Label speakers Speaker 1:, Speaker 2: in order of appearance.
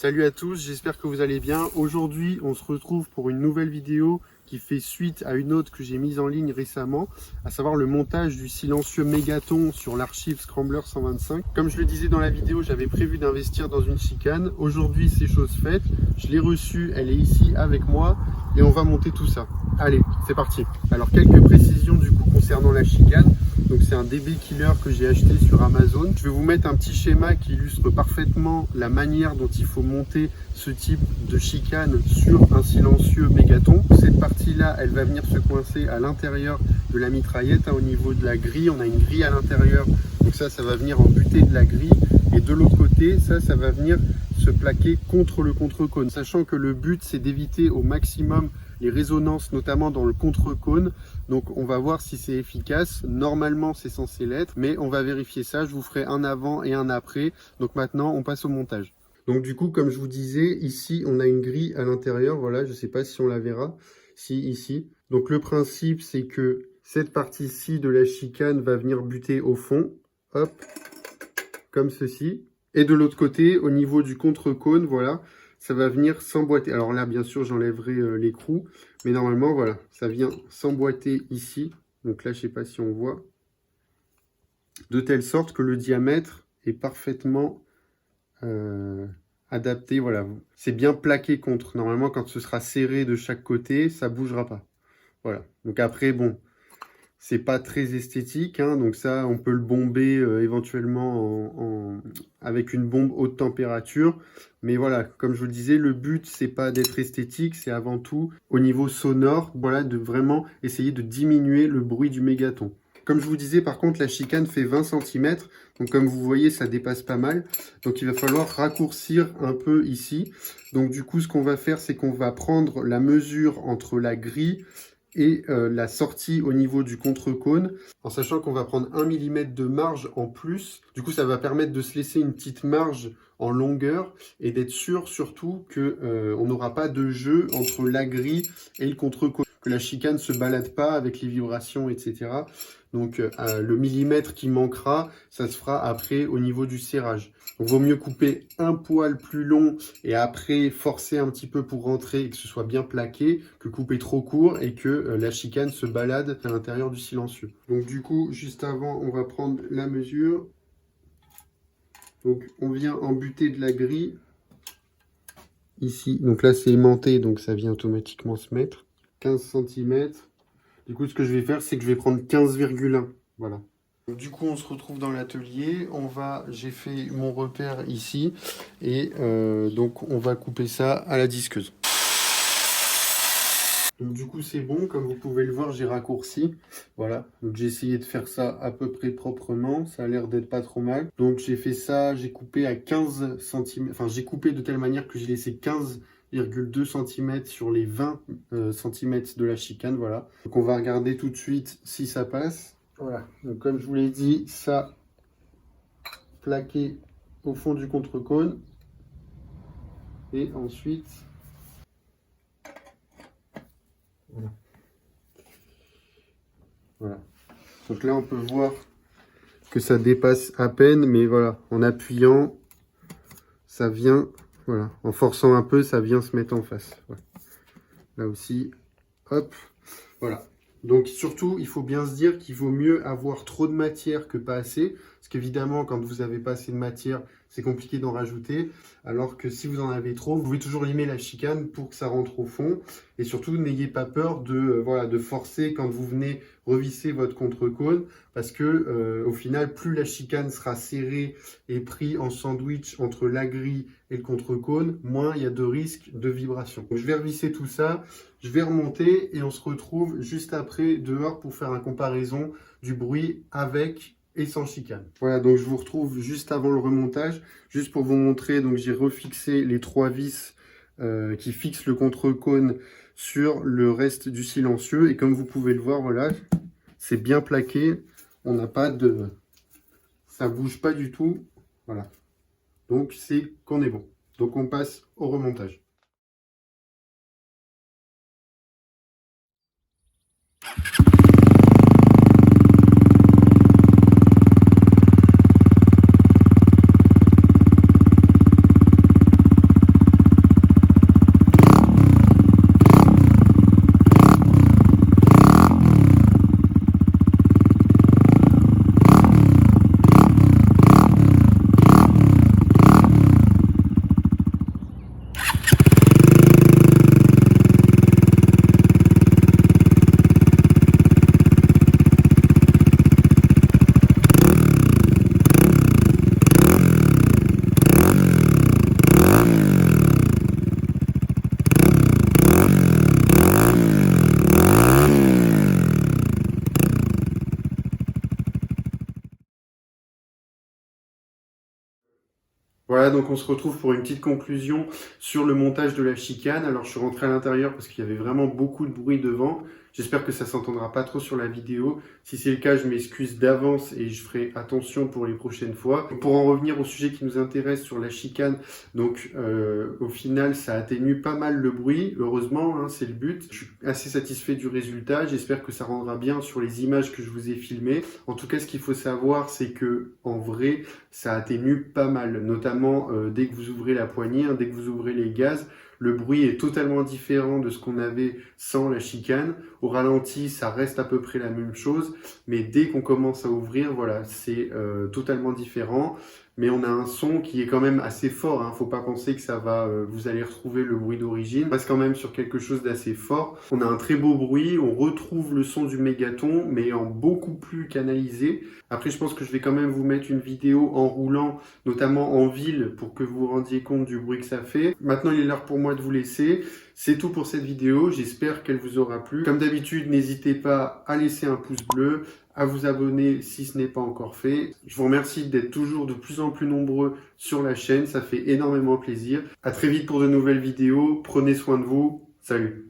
Speaker 1: Salut à tous, j'espère que vous allez bien. Aujourd'hui, on se retrouve pour une nouvelle vidéo qui fait suite à une autre que j'ai mise en ligne récemment, à savoir le montage du silencieux Mégaton sur l'archive Scrambler 125. Comme je le disais dans la vidéo, j'avais prévu d'investir dans une chicane. Aujourd'hui, c'est chose faite. Je l'ai reçue, elle est ici avec moi et on va monter tout ça. Allez, c'est parti. Alors, quelques précisions du coup concernant la chicane. Donc c'est un DB Killer que j'ai acheté sur Amazon. Je vais vous mettre un petit schéma qui illustre parfaitement la manière dont il faut monter ce type de chicane sur un silencieux Mégaton. Cette partie-là, elle va venir se coincer à l'intérieur de la mitraillette, au niveau de la grille. On a une grille à l'intérieur, donc ça va venir en butée de la grille. Et de l'autre côté, ça va venir se plaquer contre le contre-cône. Sachant que le but, c'est d'éviter au maximum les résonances, notamment dans le contre-cône. Donc on va voir si c'est efficace. Normalement c'est censé l'être, mais on va vérifier ça. Je vous ferai un avant et un après. Donc maintenant on passe au montage. Donc du coup, comme je vous disais, ici on a une grille à l'intérieur. Voilà, je ne sais pas si on la verra. Si, ici. Donc le principe, c'est que cette partie-ci de la chicane va venir buter au fond. Hop, comme ceci. Et de l'autre côté, au niveau du contre-cône, voilà, ça va venir s'emboîter. Alors là, bien sûr, j'enlèverai l'écrou. Mais normalement, voilà, ça vient s'emboîter ici. Donc là, je ne sais pas si on voit. De telle sorte que le diamètre est parfaitement adapté. Voilà, c'est bien plaqué contre. Normalement, quand ce sera serré de chaque côté, ça ne bougera pas. Voilà. Donc après, bon, c'est pas très esthétique. Hein, donc ça, on peut le bomber éventuellement avec une bombe haute température. Mais voilà, comme je vous le disais, le but, c'est pas d'être esthétique, c'est avant tout au niveau sonore, voilà, de vraiment essayer de diminuer le bruit du Mégaton. Comme je vous disais, par contre, la chicane fait 20 cm. Donc comme vous voyez, ça dépasse pas mal. Donc il va falloir raccourcir un peu ici. Donc du coup, ce qu'on va faire, c'est qu'on va prendre la mesure entre la grille et la sortie au niveau du contre-cône, en sachant qu'on va prendre 1 mm de marge en plus. Du coup, ça va permettre de se laisser une petite marge en longueur et d'être sûr surtout qu'on n'aura pas de jeu entre la grille et le contre-cône, que la chicane ne se balade pas avec les vibrations, etc. Donc le millimètre qui manquera, ça se fera après au niveau du serrage. Donc vaut mieux couper un poil plus long et après forcer un petit peu pour rentrer et que ce soit bien plaqué, que couper trop court et que la chicane se balade à l'intérieur du silencieux. Donc du coup, juste avant, on va prendre la mesure. Donc on vient embuter de la grille ici. Donc là c'est aimanté, donc ça vient automatiquement se mettre. 15 cm. Du coup, ce que je vais faire, c'est que je vais prendre 15,1. Voilà. Du coup, on se retrouve dans l'atelier. J'ai fait mon repère ici. Et donc, on va couper ça à la disqueuse. Donc, du coup, c'est bon. Comme vous pouvez le voir, j'ai raccourci. Voilà. Donc, j'ai essayé de faire ça à peu près proprement. Ça a l'air d'être pas trop mal. Donc, j'ai fait ça. J'ai coupé à 15 cm. Enfin, j'ai coupé de telle manière que j'ai laissé 15,2 cm sur les 20 cm de la chicane, voilà. Donc on va regarder tout de suite si ça passe. Voilà, donc comme je vous l'ai dit, ça plaqué au fond du contre-cône. Et ensuite, voilà. Voilà. Donc là on peut voir que ça dépasse à peine, mais voilà, en appuyant, ça vient, voilà, en forçant un peu, ça vient se mettre en face. Voilà. Là aussi, hop, voilà. Donc surtout, il faut bien se dire qu'il vaut mieux avoir trop de matière que pas assez. Parce qu'évidemment, quand vous n'avez pas assez de matière, c'est compliqué d'en rajouter. Alors que si vous en avez trop, vous pouvez toujours limer la chicane pour que ça rentre au fond. Et surtout, n'ayez pas peur de forcer quand vous venez revisser votre contre-cône. Parce que au final, plus la chicane sera serrée et prise en sandwich entre la grille et le contre-cône, moins il y a de risque de vibration. Donc, je vais revisser tout ça. Je vais remonter et on se retrouve juste après dehors pour faire une comparaison du bruit avec et sans chicane. Voilà, donc je vous retrouve juste avant le remontage, juste pour vous montrer. Donc j'ai refixé les 3 vis qui fixent le contre-cône sur le reste du silencieux. Et comme vous pouvez le voir, voilà, c'est bien plaqué. On n'a pas de... ça bouge pas du tout. Voilà. Donc c'est qu'on est bon. Donc on passe au remontage. Voilà, donc on se retrouve pour une petite conclusion sur le montage de la chicane. Alors je suis rentré à l'intérieur parce qu'il y avait vraiment beaucoup de bruit devant. J'espère que ça s'entendra pas trop sur la vidéo. Si c'est le cas, je m'excuse d'avance et je ferai attention pour les prochaines fois. Pour en revenir au sujet qui nous intéresse sur la chicane, donc au final, ça atténue pas mal le bruit. Heureusement, hein, c'est le but. Je suis assez satisfait du résultat. J'espère que ça rendra bien sur les images que je vous ai filmées. En tout cas, ce qu'il faut savoir, c'est que en vrai, ça atténue pas mal, notamment dès que vous ouvrez la poignée, hein, dès que vous ouvrez les gaz. Le bruit est totalement différent de ce qu'on avait sans la chicane. Au ralenti, ça reste à peu près la même chose, mais dès qu'on commence à ouvrir, voilà, c'est totalement différent. Mais on a un son qui est quand même assez fort, hein. Faut pas penser que ça va, vous allez retrouver le bruit d'origine. On reste quand même sur quelque chose d'assez fort. On a un très beau bruit, on retrouve le son du mégaton, mais en beaucoup plus canalisé. Après, je pense que je vais quand même vous mettre une vidéo en roulant, notamment en ville, pour que vous vous rendiez compte du bruit que ça fait. Maintenant, il est l'heure pour moi de vous laisser. C'est tout pour cette vidéo, j'espère qu'elle vous aura plu. Comme d'habitude, n'hésitez pas à laisser un pouce bleu, à vous abonner si ce n'est pas encore fait. Je vous remercie d'être toujours de plus en plus nombreux sur la chaîne, ça fait énormément plaisir. À très vite pour de nouvelles vidéos, prenez soin de vous, salut!